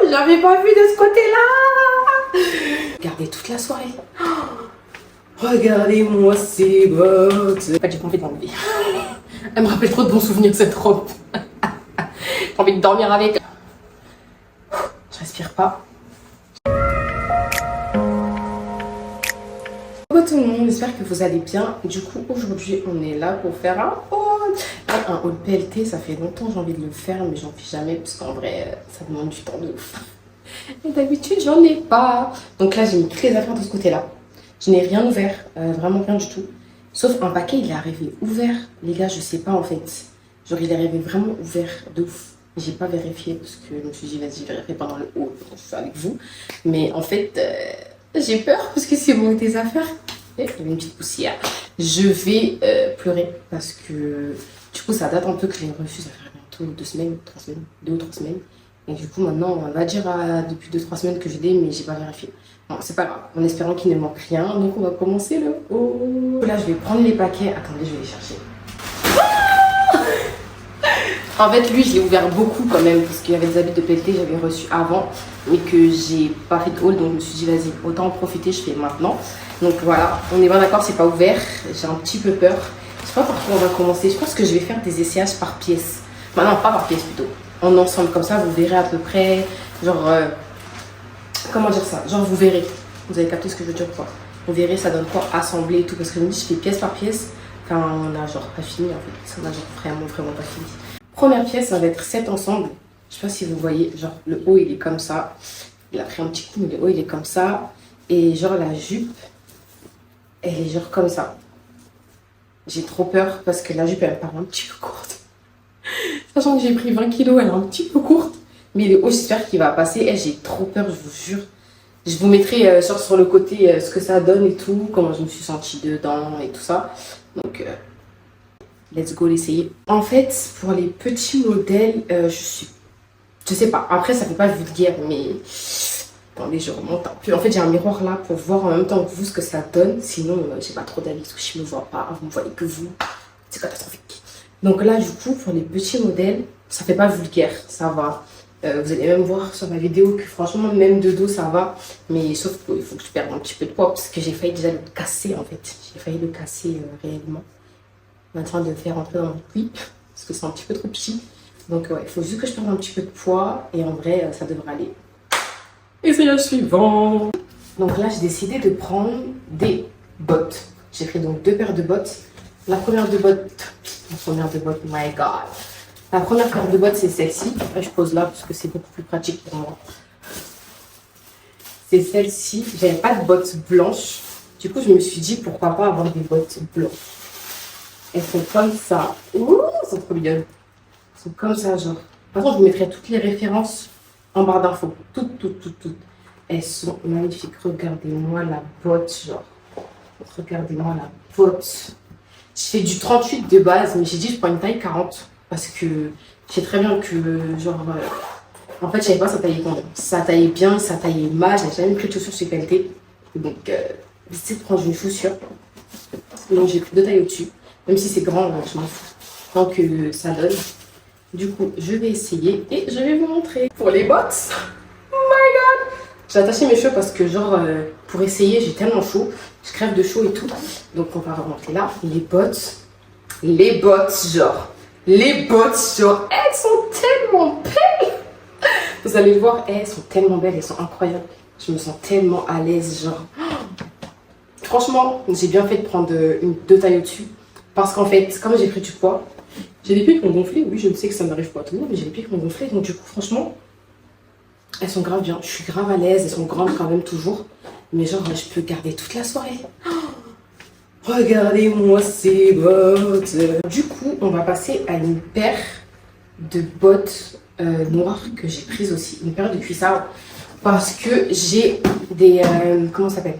J'avais pas vu de ce côté-là. Regardez toute la soirée. Regardez-moi ces bottes. En fait, j'ai pas envie de l'enlever. Elle me rappelle trop de bons souvenirs, cette robe. J'ai envie de dormir avec. Je respire pas. Bonjour tout le monde, j'espère que vous allez bien. Du coup, aujourd'hui, on est là pour faire un haul. Un haul PLT, ça fait longtemps que j'ai envie de le faire, mais j'en fais jamais parce qu'en vrai, ça demande du temps de ouf. Et d'habitude, j'en ai pas. Donc là, j'ai mis toutes les affaires de ce côté-là. Je n'ai rien ouvert, vraiment rien du tout. Sauf un paquet, il est arrivé ouvert. Les gars, je sais pas en fait. Genre, il est arrivé vraiment ouvert de ouf. J'ai pas vérifié parce que je me suis dit, vas-y, vérifier pendant le haul. Je suis avec vous. Mais en fait, j'ai peur parce que c'est bon des affaires. Et il y avait une petite poussière. Je vais pleurer parce que du coup, ça date un peu que j'ai reçu. Ça fait bientôt 2 semaines, 3 semaines, 2 ou 3 semaines. Et du coup, maintenant, on va dire depuis 2-3 semaines que je l'ai, mais j'ai pas vérifié. Bon, c'est pas grave, en espérant qu'il ne manque rien. Donc, on va commencer le haul. Là, je vais prendre les paquets. Attendez, je vais les chercher. En fait, lui, je l'ai ouvert beaucoup quand même, parce qu'il y avait des habits de PLT que j'avais reçus avant, mais que j'ai pas fait de haul. Donc, je me suis dit, vas-y, autant en profiter, je fais maintenant. Donc, voilà, on est bien d'accord, c'est pas ouvert. J'ai un petit peu peur. Je sais pas par quoi on va commencer. Je pense que je vais faire des essayages par pièce. Enfin, non, pas par pièce plutôt. En ensemble, comme ça, vous verrez à peu près, genre, comment dire ça? Genre, vous verrez. Vous avez capté ce que je veux dire, quoi. Vous verrez, ça donne quoi assembler et tout. Parce que je me dis, je fais pièce par pièce. Enfin, on a genre pas fini, en fait. On a genre vraiment pas fini. Première pièce, ça va être 7 ensemble. Je sais pas si vous voyez, genre, le haut, il est comme ça. Il a pris un petit coup, mais le haut, il est comme ça. Et genre, la jupe, elle est genre comme ça. J'ai trop peur parce que la jupe, elle me paraît un petit peu courte. Sachant que j'ai pris 20 kilos, elle est un petit peu courte. Mais le haut, j'espère qu'il va passer. Et j'ai trop peur, je vous jure. Je vous mettrai sur le côté ce que ça donne et tout. Comment je me suis sentie dedans et tout ça. Donc, let's go l'essayer. En fait, pour les petits modèles, je sais pas. Après, ça fait pas vulgaire, mais... Attendez, je remonte un peu. En fait, j'ai un miroir là pour voir en même temps que vous ce que ça donne. Sinon, j'ai pas trop d'avis parce que je me vois pas. Vous me voyez que vous. C'est catastrophique. Donc là, du coup, pour les petits modèles, ça fait pas vulgaire, ça va. Vous allez même voir sur ma vidéo que franchement, même de dos, ça va. Mais sauf qu'il faut que je perde un petit peu de poids parce que j'ai failli déjà le casser en fait. J'ai failli le casser réellement. On est en train de le faire entrer dans mon puits parce que c'est un petit peu trop petit. Donc ouais, il faut juste que je perde un petit peu de poids et en vrai, ça devrait aller. Essayage suivant. Donc là, j'ai décidé de prendre des bottes. J'ai pris donc 2 paires de bottes. La première de bottes, my god. La première paire de bottes, c'est celle-ci. Je pose là parce que c'est beaucoup plus pratique pour moi. C'est celle-ci. J'avais pas de bottes blanches. Du coup, je me suis dit pourquoi pas avoir des bottes blanches. Elles sont comme ça. Ouh, elles sont trop mignonnes. Elles sont comme ça, genre. De toute façon, je vous mettrai toutes les références en barre d'infos. Toutes. Elles sont magnifiques. Regardez-moi la botte, genre. Regardez-moi la botte. Je fais du 38 de base, mais j'ai dit je prends une taille 40 parce que je sais très bien que, genre, en fait, je savais pas ça taillait combien. Ça taillait bien, ça taillait mal, j'ai jamais pris de chaussures chez qualité. Donc, j'ai décidé de prendre une chaussure. Donc, j'ai pris 2 tailles au-dessus. Même si c'est grand, je m'en fous. Tant que ça donne. Du coup, je vais essayer et je vais vous montrer. Pour les bottes, oh my god! J'ai attaché mes cheveux parce que, genre, pour essayer, j'ai tellement chaud. Je crève de chaud et tout. Donc, on va remonter là. Les bottes, genre, elles sont tellement belles. Vous allez le voir, elles sont tellement belles, elles sont incroyables. Je me sens tellement à l'aise, genre. Franchement, j'ai bien fait de prendre 2 tailles au-dessus. Parce qu'en fait, comme j'ai pris du poids, j'ai des pieds qui ont gonflé. Oui, je sais que ça n'arrive pas à tout le monde, mais j'ai des pieds qui ont gonflé. Donc, du coup, franchement, elles sont grave bien. Je suis grave à l'aise. Elles sont grandes quand même, toujours. Mais genre, je peux garder toute la soirée. Regardez-moi ces bottes. Du coup, on va passer à une paire de bottes noires que j'ai prises aussi. Une paire de cuissards. Parce que j'ai des... comment ça s'appelle?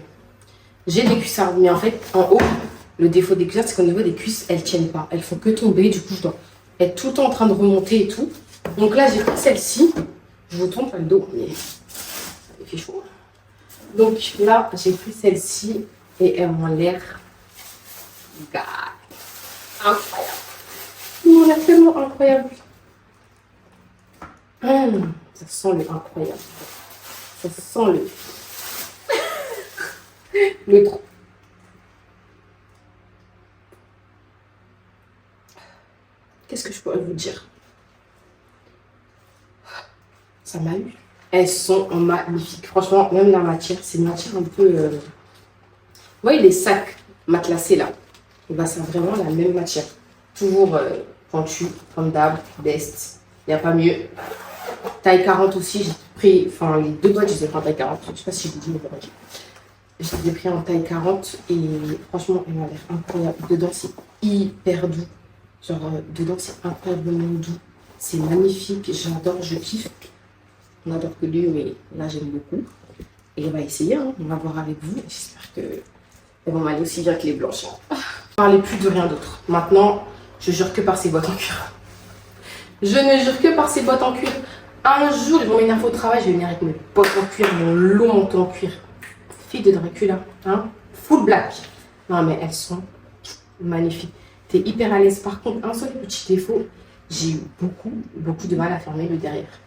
J'ai des cuissards. Mais en fait, en haut, le défaut des cuissards, c'est qu'au niveau des cuisses, elles tiennent pas. Elles font que tomber. Du coup, je dois être tout le temps en train de remonter et tout. Donc là, j'ai pris celle-ci. Je vous trompe pas le dos, mais il fait chaud. Donc là, j'ai pris celle-ci et elles m'ont l'air incroyable. Ils m'ont l'air tellement incroyable. Ça sent le incroyable. Ça sent le trop. Qu'est-ce que je pourrais vous dire? Ça m'a eu. Elles sont magnifiques. Franchement, même la matière, c'est une matière un peu... Vous voyez les sacs matelassés là? Et ben, c'est vraiment la même matière. Toujours pointu, comme d'hab, best. Il n'y a pas mieux. Taille 40 aussi, j'ai pris... Enfin, les deux boîtes, je les ai pris en taille 40. Je ne sais pas si je vous dis, mais bon, je les ai pris en taille 40. Et franchement, elles ont l'air incroyables. Dedans, c'est hyper doux. Genre, dedans, c'est incroyablement doux. C'est magnifique. J'adore, je kiffe. On adore que lui, mais là, j'aime beaucoup. Et on va essayer, hein. On va voir avec vous. J'espère que elles vont m'aller aussi bien que les blanches. Je ne parlais plus de rien d'autre. Maintenant, je jure que par ces boîtes en cuir. Je ne jure que par ces boîtes en cuir. Un jour, ils vont m'énerver au travail, je vais venir avec mes bottes en cuir, mon long manteau en cuir. Fille de Dracula, hein? Full black. Non, mais elles sont magnifiques. T'es hyper à l'aise. Par contre, un seul petit défaut, j'ai eu beaucoup de mal à fermer le derrière.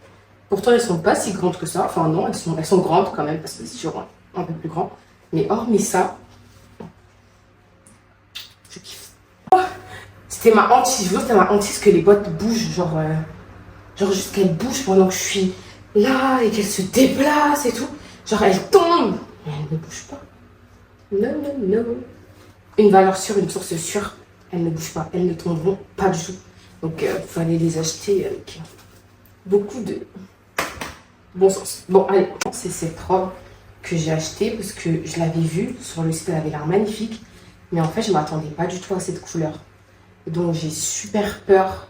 Pourtant, elles sont pas si grandes que ça. Enfin, non, elles sont grandes quand même, parce que c'est toujours un peu plus grand. Mais hormis ça, je kiffe. Oh, c'était ma hantise. C'était ma hantise que les boîtes bougent. Genre juste qu'elles bougent pendant que je suis là et qu'elles se déplacent et tout. Genre, elles tombent. Mais elles ne bougent pas. Non, non, non. Une valeur sûre, une source sûre. Elles ne bougent pas. Elles ne tomberont pas du tout. Donc, il fallait les acheter avec beaucoup de bon sens. Bon, allez, c'est cette robe que j'ai achetée parce que je l'avais vue sur le site, elle avait l'air magnifique. Mais en fait, je ne m'attendais pas du tout à cette couleur. Donc, j'ai super peur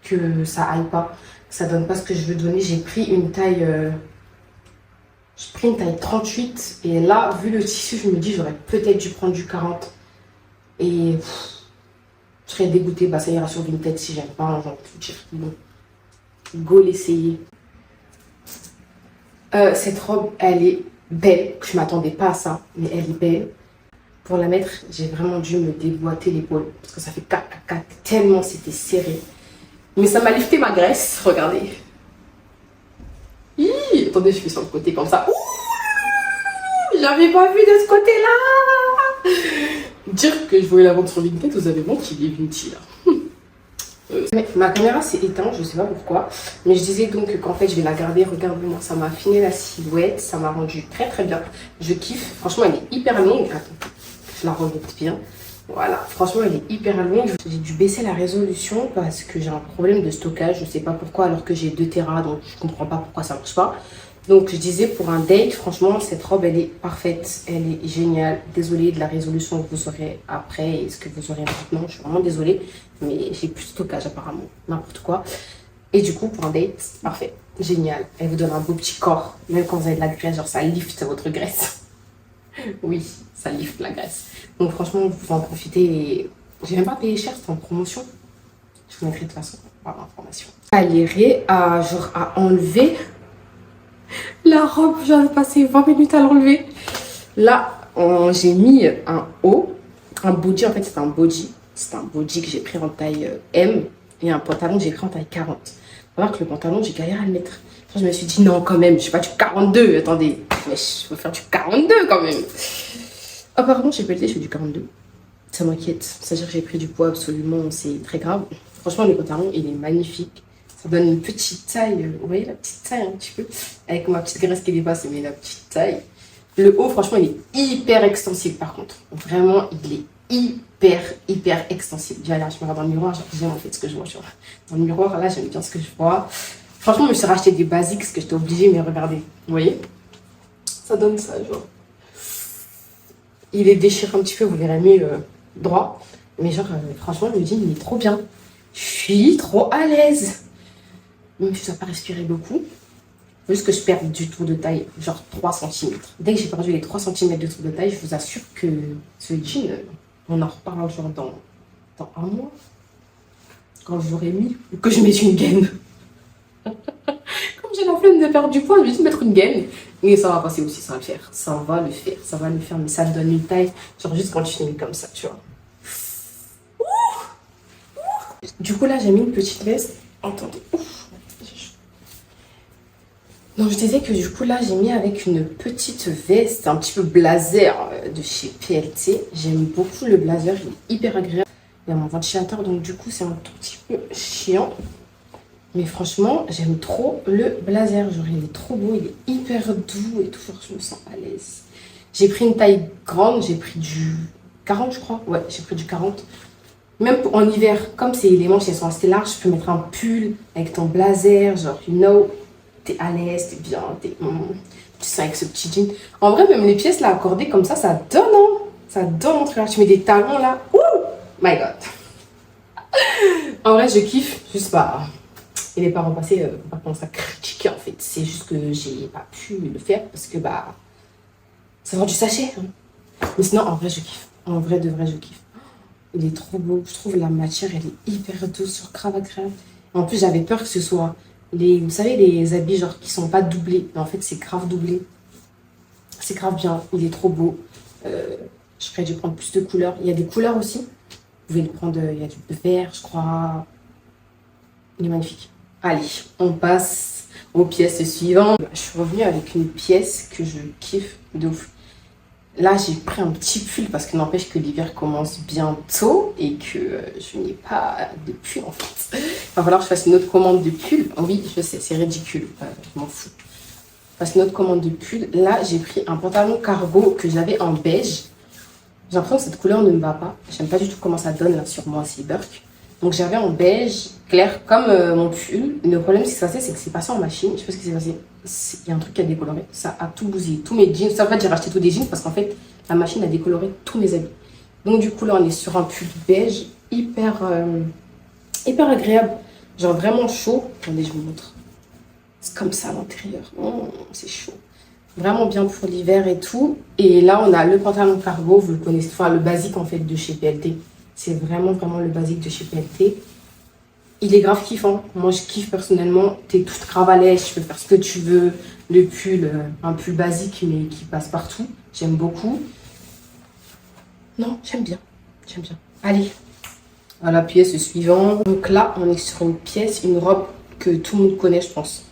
que ça aille pas, que ça donne pas ce que je veux donner. J'ai pris une taille... j'ai pris une taille 38. Et là, vu le tissu, je me dis j'aurais peut-être dû prendre du 40. Et je serais dégoûtée. Bah, ça ira sur une tête si j'aime pas. Hein, genre, tout dire. Bon, go l'essayer. Cette robe, elle est belle. Je m'attendais pas à ça, mais elle est belle. Pour la mettre, j'ai vraiment dû me déboîter l'épaule parce que ça fait 4 tellement c'était serré. Mais ça m'a lifté ma graisse, regardez. Attendez, je fais sur le côté comme ça. J'avais pas vu de ce côté-là. Dire que je voulais la vendre sur Vinted, vous avez menti, les Vinti là. Ma caméra s'est éteinte, je sais pas pourquoi. Mais je disais donc qu'en fait je vais la garder. Regardez-moi, ça m'a affiné la silhouette. Ça m'a rendu très bien. Je kiffe. Franchement, elle est hyper longue. Attends, je la remonte bien. Voilà, franchement, elle est hyper longue. J'ai dû baisser la résolution parce que j'ai un problème de stockage. Je sais pas pourquoi, alors que j'ai 2 Tera, donc je comprends pas pourquoi ça marche pas. Donc, je disais pour un date, franchement, cette robe, elle est parfaite. Elle est géniale. Désolée de la résolution que vous aurez après et ce que vous aurez maintenant. Je suis vraiment désolée, mais j'ai plus de stockage apparemment. N'importe quoi. Et du coup, pour un date, parfait. Génial. Elle vous donne un beau petit corps. Même quand vous avez de la graisse, genre ça lift votre graisse. Oui, ça lift la graisse. Donc franchement, vous en profitez et j'ai même pas payé cher, c'est en promotion. Je vous mettrai de toute façon par l'information. À enlever la robe, j'avais passé 20 minutes à l'enlever. Là, j'ai mis un haut, un body, en fait c'est un body. C'est un body que j'ai pris en taille M et un pantalon que j'ai pris en taille 40. Faut voir que le pantalon, j'ai galéré à le mettre. Je me suis dit non quand même, je sais pas du 42, attendez. Mais je veux faire du 42 quand même. Apparemment, j'ai pelleté, je fais du 42. Ça m'inquiète. C'est-à-dire que j'ai pris du poids absolument, c'est très grave. Franchement, le pantalon, il est magnifique. Ça donne une petite taille. Vous voyez la petite taille un petit peu. Avec ma petite graisse qui dépasse, mais la petite taille. Le haut, franchement, il est hyper extensible par contre. Vraiment, il est hyper extensible. Déjà là, je me regarde dans le miroir, j'aime en fait ce que je vois. Dans le miroir, là, j'aime bien ce que je vois. Franchement, je me suis racheté des basiques parce que j'étais obligée, mais regardez. Vous voyez? Ça donne ça, genre. Il est déchiré un petit peu, vous verrez mieux droit. Mais genre, franchement, le jean, il est trop bien. Je suis trop à l'aise. Même si je ne dois pas respirer beaucoup. Juste que je perde du tour de taille, genre 3 cm. Dès que j'ai perdu les 3 cm de tour de taille, je vous assure que ce jean, on en reparle genre dans un mois. Quand je l'aurai mis, ou que je mette une gaine. Comme j'ai la flemme de perdre du poids, je vais juste mettre une gaine. Et ça va passer aussi, ça va le faire. Ça va le faire, ça va le faire. Mais ça me donne une taille, genre juste quand tu finis comme ça, tu vois. Du coup, là, j'ai mis une petite veste. Attendez. Donc je disais que du coup là j'ai mis avec une petite veste un petit peu blazer de chez PLT. J'aime beaucoup le blazer, il est hyper agréable. Il y a mon ventilateur donc du coup c'est un tout petit peu chiant. Mais franchement j'aime trop le blazer, genre il est trop beau, il est hyper doux et tout, genre je me sens à l'aise. J'ai pris une taille grande, j'ai pris du 40 je crois, ouais j'ai pris du 40. Même en hiver, comme les manches elles sont assez larges, je peux mettre un pull avec ton blazer, genre you know. T'es à l'aise, t'es bien, tu sens avec ce petit jean. En vrai, même les pièces là accordées comme ça donne, hein. Ça donne entre là. Tu mets des talons là. Ouh, my god. En vrai, je kiffe. Juste pas. Et les parents passés, faut pas commencer à critiquer en fait. C'est juste que j'ai pas pu le faire parce que bah, ça va du sachet. Hein. Mais sinon, en vrai, je kiffe. En vrai, de vrai, je kiffe. Il est trop beau. Je trouve la matière, elle est hyper douce, sur grave agréable. En plus, j'avais peur que ce soit vous savez, les habits genre qui sont pas doublés. Mais en fait, c'est grave doublé. C'est grave bien. Il est trop beau. Je ferais dû prendre plus de couleurs. Il y a des couleurs aussi. Vous pouvez le prendre. Il y a du vert, je crois. Il est magnifique. Allez, on passe aux pièces suivantes. Je suis revenue avec une pièce que je kiffe de ouf. Là, j'ai pris un petit pull parce que n'empêche que l'hiver commence bientôt et que je n'ai pas de pull en fait. Il va falloir que je fasse une autre commande de pull. Oui, je sais, c'est ridicule. Je m'en fous. Je fasse une autre commande de pull. Là, j'ai pris un pantalon cargo que j'avais en beige. J'ai l'impression que cette couleur ne me va pas. J'aime pas du tout comment ça donne là sur moi, c'est Burk. Donc j'avais en beige clair comme mon pull. Le problème, ce qui s'est passé, c'est que c'est passé en machine. Je sais pas ce qui s'est passé. Il y a un truc qui a décoloré. Ça a tout bousillé. Tous mes jeans. En fait, j'ai racheté tous des jeans parce qu'en fait, la machine a décoloré tous mes habits. Donc du coup, là, on est sur un pull beige hyper agréable. Genre vraiment chaud. Attendez, je vous montre. C'est comme ça à l'intérieur. Oh, c'est chaud. Vraiment bien pour l'hiver et tout. Et là, on a le pantalon cargo. Vous le connaissez. Enfin, le basique en fait de chez PLT. C'est vraiment le basique de chez PLT. Il est grave kiffant. Moi, je kiffe personnellement. T'es toute grave à l'aise. Tu peux faire ce que tu veux. Le pull, un pull basique, mais qui passe partout. J'aime beaucoup. Non, j'aime bien. J'aime bien. Allez, à la pièce suivante. Donc là, on est sur une pièce, une robe que tout le monde connaît, je pense.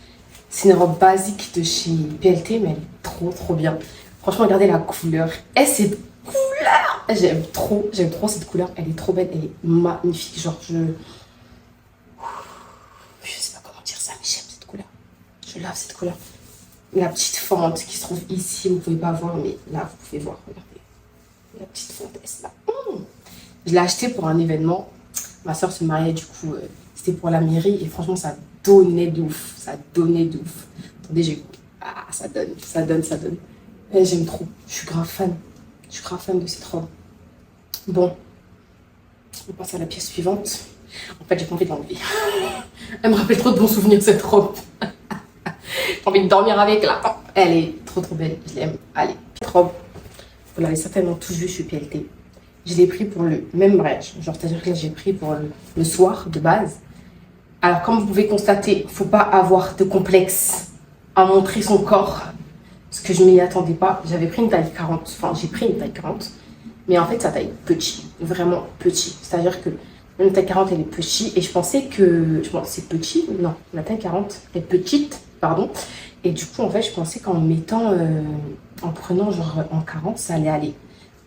C'est une robe basique de chez PLT, mais elle est trop bien. Franchement, regardez la couleur. Et cette couleur, j'aime trop cette couleur. Elle est trop belle, elle est magnifique. Genre, je sais pas comment dire ça, mais j'aime cette couleur. Je lave cette couleur. La petite fente qui se trouve ici, vous pouvez pas voir, mais là, vous pouvez voir. Regardez. La petite fentesse là. Je l'ai acheté pour un événement. Ma soeur se mariait, du coup, c'était pour la mairie. Et franchement, ça donnait de ouf. Ça donnait de ouf. Attendez, j'ai... Ah, ça donne. Et j'aime trop. Je suis grave fan. Je suis grave fan de cette robe. Bon. On passe à la pièce suivante. En fait, j'ai pas envie de l'enlever. Elle me rappelle trop de bons souvenirs, cette robe. J'ai envie de dormir avec, là. Elle est trop belle. Je l'aime. Allez, cette robe. Vous l'avez certainement tous vu chez PLT. Je l'ai pris pour le même mariage. Genre, c'est-à-dire que là, j'ai pris pour le soir de base. Alors, comme vous pouvez constater, il ne faut pas avoir de complexe à montrer son corps. Parce que je ne m'y attendais pas. J'avais pris une taille 40. Enfin, j'ai pris une taille 40. Mais en fait, sa taille petit. Vraiment petit. C'est-à-dire que une taille 40, elle est petite. Et je pensais que... c'est petit. Non, la taille 40 est petite. Pardon. Et du coup, en fait, je pensais qu'en mettant... en prenant genre en 40, ça allait aller.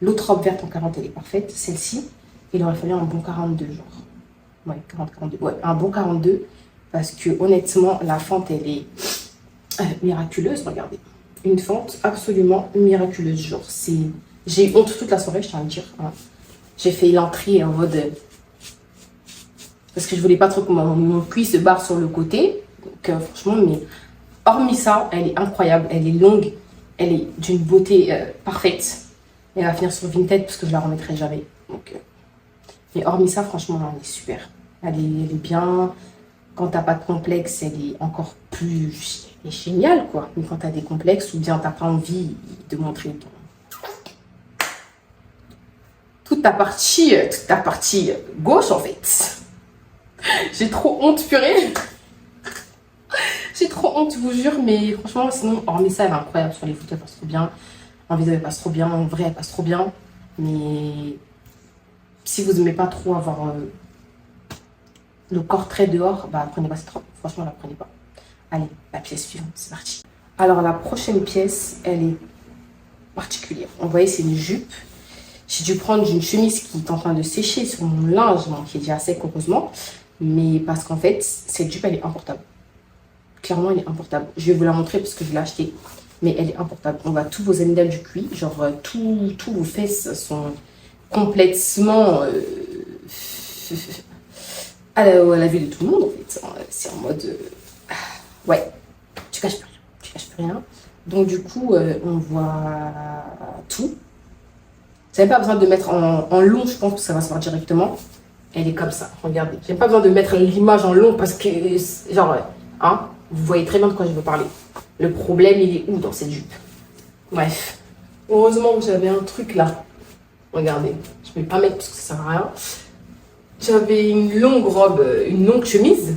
L'autre robe verte en 40, elle est parfaite. Celle-ci, il aurait fallu un bon 42, genre. Ouais, 40, 42. Ouais, un bon 42. Parce que honnêtement, la fente, elle est miraculeuse. Regardez. Une fente absolument miraculeuse. Genre, c'est... J'ai eu honte toute la soirée, je tiens à le dire. Hein. J'ai fait l'entrée en mode... parce que je voulais pas trop que mon cuisse se barre sur le côté. Donc, franchement, mais hormis ça, elle est incroyable. Elle est longue. Elle est d'une beauté parfaite. Elle va finir sur Vinted parce que je la remettrai jamais. Donc, mais hormis ça, franchement, elle est super. Elle est bien. Quand t'as pas de complexe, elle est encore plus géniale, quoi. Mais quand t'as des complexes ou bien t'as pas envie de montrer toute ta partie gauche, en fait. J'ai trop honte, purée. J'ai trop honte, je vous jure, mais franchement, sinon, hormis ça, elle est incroyable. Sur les photos, elle passe trop bien. En vidéo, elle passe trop bien. En vrai, elle passe trop bien. Mais si vous n'aimez pas trop avoir le corps très dehors, bah, prenez pas cette robe. Franchement, la prenez pas. Allez, la pièce suivante, c'est parti. Alors, la prochaine pièce, elle est particulière. Vous voyez, c'est une jupe. J'ai dû prendre une chemise qui est en train de sécher sur mon linge, bon, qui est déjà sec, heureusement. Mais parce qu'en fait, cette jupe, elle est importable. Clairement, elle est importable. Je vais vous la montrer parce que je l'ai achetée. Mais elle est importable. On voit tous vos amygdales du cuit. Genre, tous vos fesses sont complètement à la vue de tout le monde, en fait. C'est en mode... ouais, tu caches plus rien. Tu caches plus rien. Donc, du coup, on voit tout. Vous n'avez pas besoin de mettre en long, je pense que ça va se voir directement. Elle est comme ça, regardez. J'ai pas besoin de mettre l'image en long parce que, genre, hein, vous voyez très bien de quoi je veux parler. Le problème, il est où dans cette jupe? Bref. Heureusement que j'avais un truc là. Regardez, je ne vais pas mettre parce que ça sert à rien. J'avais une longue robe, une longue chemise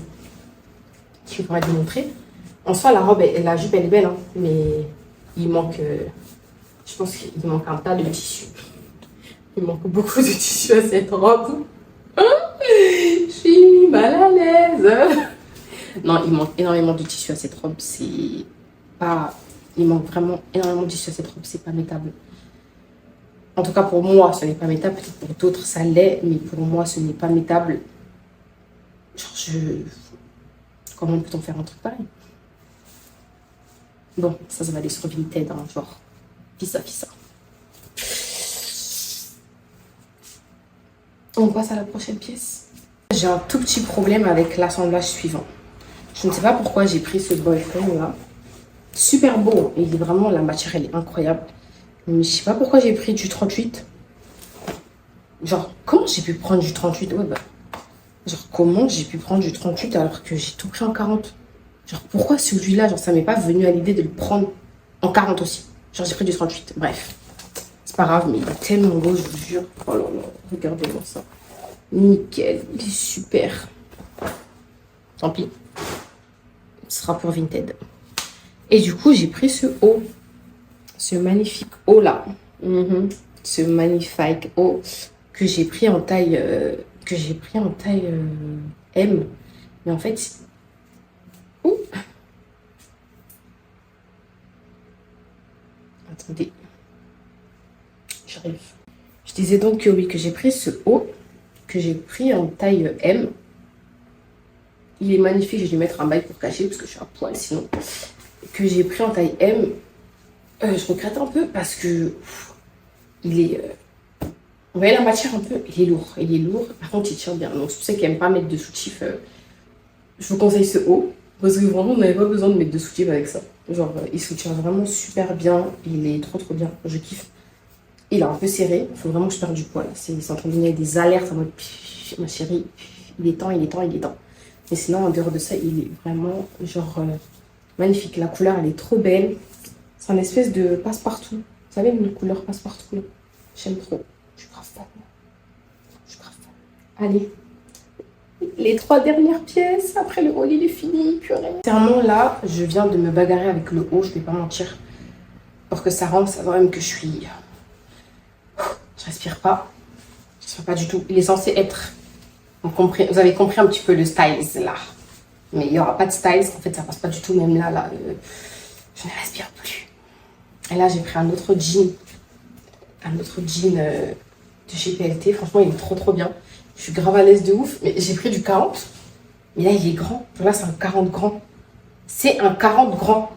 qui pourrait vous montrer. En soi, la jupe, elle est belle, hein, mais il manque, je pense qu'il manque un tas de tissu. Il manque beaucoup de tissu à cette robe. Je suis mal à l'aise. Non, il manque énormément de tissu à cette robe. C'est pas... Il manque vraiment énormément de tissu à cette robe. C'est pas mettable. En tout cas, pour moi, ce n'est pas mettable. Peut-être pour d'autres, ça l'est. Mais pour moi, ce n'est pas mettable. Genre, comment peut-on faire un truc pareil? Bon, ça va aller sur Vinted. Hein, genre, fissa. On passe à la prochaine pièce. J'ai un tout petit problème avec l'assemblage suivant. Je ne sais pas pourquoi j'ai pris ce boyfriend là. Super beau. Il est vraiment, la matière, elle est incroyable. Mais je sais pas pourquoi j'ai pris du 38. Genre, comment j'ai pu prendre du 38? Ouais, bah. Genre, comment j'ai pu prendre du 38 alors que j'ai tout pris en 40? Genre, pourquoi celui-là, genre, ça m'est pas venu à l'idée de le prendre en 40 aussi. Genre, j'ai pris du 38. Bref. C'est pas grave, mais il est tellement beau, je vous jure. Oh là là, regardez-moi ça. Nickel, il est super. Tant pis. Ce sera pour Vinted. Et du coup, j'ai pris ce haut. Ce magnifique haut là. Ce magnifique haut que j'ai pris en taille... M. Mais en fait... Ouh. Attendez. J'arrive. Je disais donc que oui, que j'ai pris ce haut, que j'ai pris en taille M. Il est magnifique, je vais lui mettre un bail pour cacher parce que je suis à poil sinon. Que j'ai pris en taille M. Je regrette un peu parce que il est... vous voyez la matière un peu, il est lourd. Il est lourd, par contre il tient bien. Donc c'est pour ça qu'il n'aime pas mettre de soutif. Je vous conseille ce haut. Parce que vraiment, on n'avait pas besoin de mettre de soutif avec ça. Genre, il soutient vraiment super bien. Il est trop bien. Je kiffe. Il est un peu serré. Il faut vraiment que je perde du poids. C'est en train de donner des alertes en mode ma chérie, il est temps. Mais sinon, en dehors de ça, il est vraiment genre magnifique. La couleur, elle est trop belle. C'est une espèce de passe-partout. Vous savez, une couleur passe-partout. J'aime trop. Je suis grave fan. Allez. Les 3 dernières pièces. Après, le haut, il est fini. Purée. Clairement, là, je viens de me bagarrer avec le haut. Je vais pas mentir. Pour que ça rentre, ça va même que je suis... Je respire pas. Je respire pas du tout. Il est censé être... Vous avez compris un petit peu le style, là. Mais il n'y aura pas de style. En fait, ça passe pas du tout. Même là, je ne respire plus. Et là, j'ai pris un autre jean. De chez PLT. Franchement, il est trop bien. Je suis grave à l'aise de ouf. Mais j'ai pris du 40. Mais là, il est grand. Là, c'est un 40 grand. C'est un 40 grand.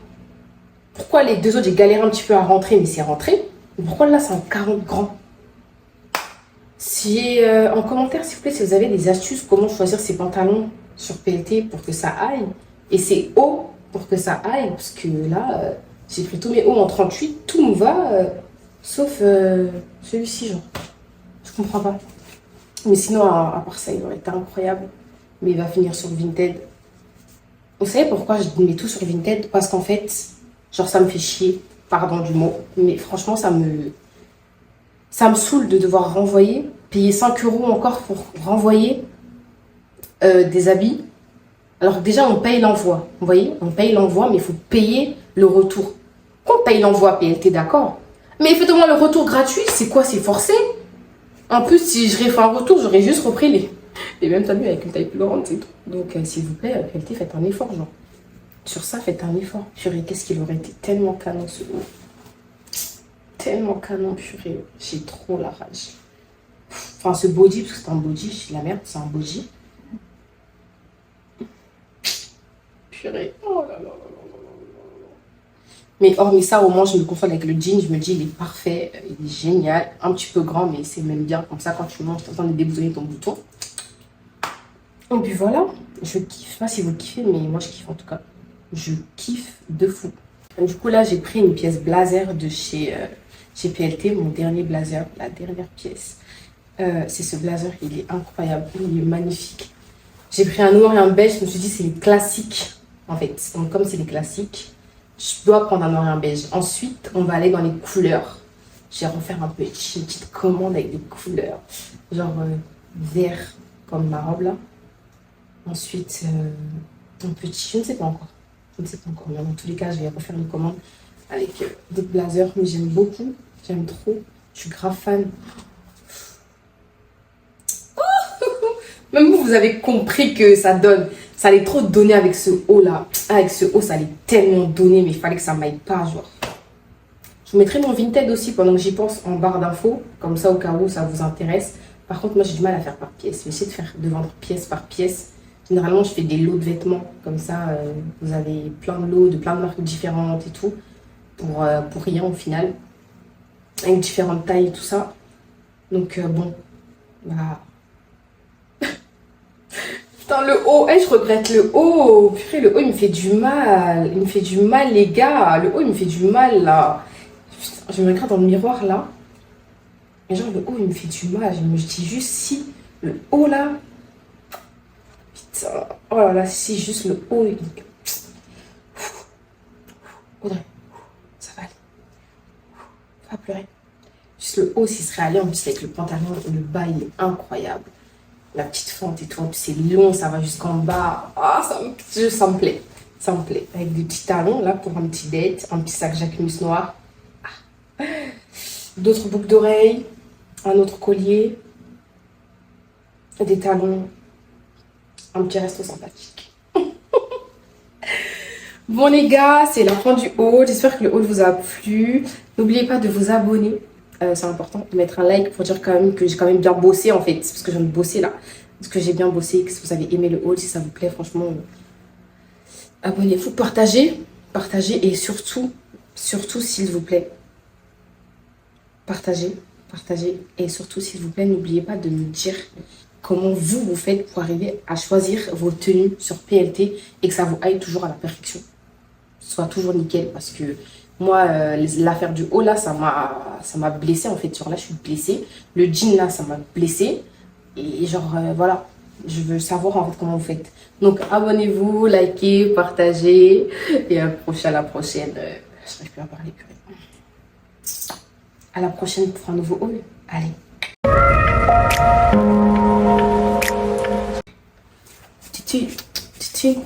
Pourquoi les deux autres, j'ai galéré un petit peu à rentrer, mais c'est rentré. Pourquoi là, c'est un 40 grand? Si en commentaire, s'il vous plaît, si vous avez des astuces, comment choisir ces pantalons sur PLT pour que ça aille. Et c'est haut pour que ça aille. Parce que là, j'ai pris tous mes hauts en 38. Tout me va, sauf celui-ci, genre. Je comprends pas. Mais sinon, à part ça, il aurait été incroyable. Mais il va finir sur Vinted. Vous savez pourquoi je mets tout sur Vinted? Parce qu'en fait, genre ça me fait chier. Pardon du mot. Mais franchement, ça me saoule de devoir renvoyer. Payer 5 € encore pour renvoyer des habits. Alors déjà, on paye l'envoi. Vous voyez? On paye l'envoi, mais il faut payer le retour. Qu'on paye l'envoi PLT, d'accord. Mais faites-moi le retour gratuit. C'est quoi? C'est forcé? En plus, si je refais un retour, j'aurais juste repris les mêmes tenues avec une taille plus grande, c'est tout. Donc, s'il vous plaît, PLT, faites un effort, genre. Sur ça, faites un effort. Purée, qu'est-ce qu'il aurait été tellement canon ce haut. Tellement canon, purée. J'ai trop la rage. Enfin, ce body, parce que c'est un body, je dis la merde, c'est un body. Purée. Oh là là là là là là. Mais hormis ça, au moins, je me confonds avec le jean. Je me dis, il est parfait, il est génial. Un petit peu grand, mais c'est même bien. Comme ça, quand tu manges, tu es en train de débousonner ton bouton. Et puis voilà, je kiffe. Je sais pas si vous kiffez, mais moi, je kiffe en tout cas. Je kiffe de fou. Du coup, là, j'ai pris une pièce blazer de chez PLT, mon dernier blazer, la dernière pièce. C'est ce blazer, il est incroyable, il est magnifique. J'ai pris un noir et un beige, je me suis dit c'est les classiques en fait. Donc comme c'est les classiques, je dois prendre un noir et un beige. Ensuite, on va aller dans les couleurs. Je vais refaire une petite commande avec des couleurs. Genre vert comme ma robe là. Ensuite, un petit, je ne sais pas encore. Je ne sais pas encore, mais dans tous les cas, je vais refaire une commande avec des blazers. Mais j'aime beaucoup, j'aime trop. Je suis grave fan. Même vous, vous avez compris que ça donne. Ça allait trop donner avec ce haut là. Avec ce haut, ça allait tellement donner, mais il fallait que ça m'aille pas, genre. Je vous mettrai mon Vinted aussi pendant que j'y pense en barre d'infos. Comme ça, au cas où ça vous intéresse. Par contre, moi, j'ai du mal à faire par pièce. Je vais essayer de vendre pièce par pièce. Généralement, je fais des lots de vêtements. Comme ça, vous avez plein de lots de plein de marques différentes et tout. Pour rien au final. Avec différentes tailles et tout ça. Donc, bon. Bah. Putain, le haut, je regrette le haut. Purée, le haut, il me fait du mal. Il me fait du mal, les gars. Le haut, il me fait du mal, là. Putain, je me regarde dans le miroir, là. Et genre, le haut, il me fait du mal. Je me dis juste si le haut, là. Putain. Oh là là, si juste le haut. Audrey, ça va aller. Faut pas pleurer. Juste le haut, s'il serait allé, en plus, avec le pantalon, le bas, il est incroyable. La petite fente et tout, en plus c'est long, ça va jusqu'en bas. Ah, ça me plaît. Ça me plaît. Avec des petits talons, là, pour un petit date. Un petit sac Jacquemus noir. Ah. D'autres boucles d'oreilles. Un autre collier. Des talons. Un petit resto sympathique. Bon, les gars, c'est la fin du haul. J'espère que le haul vous a plu. N'oubliez pas de vous abonner. C'est important de mettre un like pour dire quand même que j'ai quand même bien bossé en fait. Parce que je viens de bosser là. Parce que j'ai bien bossé. Que si vous avez aimé le haul, si ça vous plaît, franchement, abonnez-vous, partagez. Partagez et surtout, s'il vous plaît, partagez. Et surtout, s'il vous plaît, n'oubliez pas de me dire comment vous faites pour arriver à choisir vos tenues sur PLT et que ça vous aille toujours à la perfection. Soit toujours nickel parce que moi, l'affaire du haut, là, ça m'a blessée, en fait. Sur là, je suis blessée. Le jean, là, ça m'a blessée. Et genre, voilà. Je veux savoir, en fait, comment vous faites. Donc, abonnez-vous, likez, partagez. Et à la prochaine. Je n'arrive plus à parler, purée. À la prochaine pour un nouveau haul. Allez. Titi.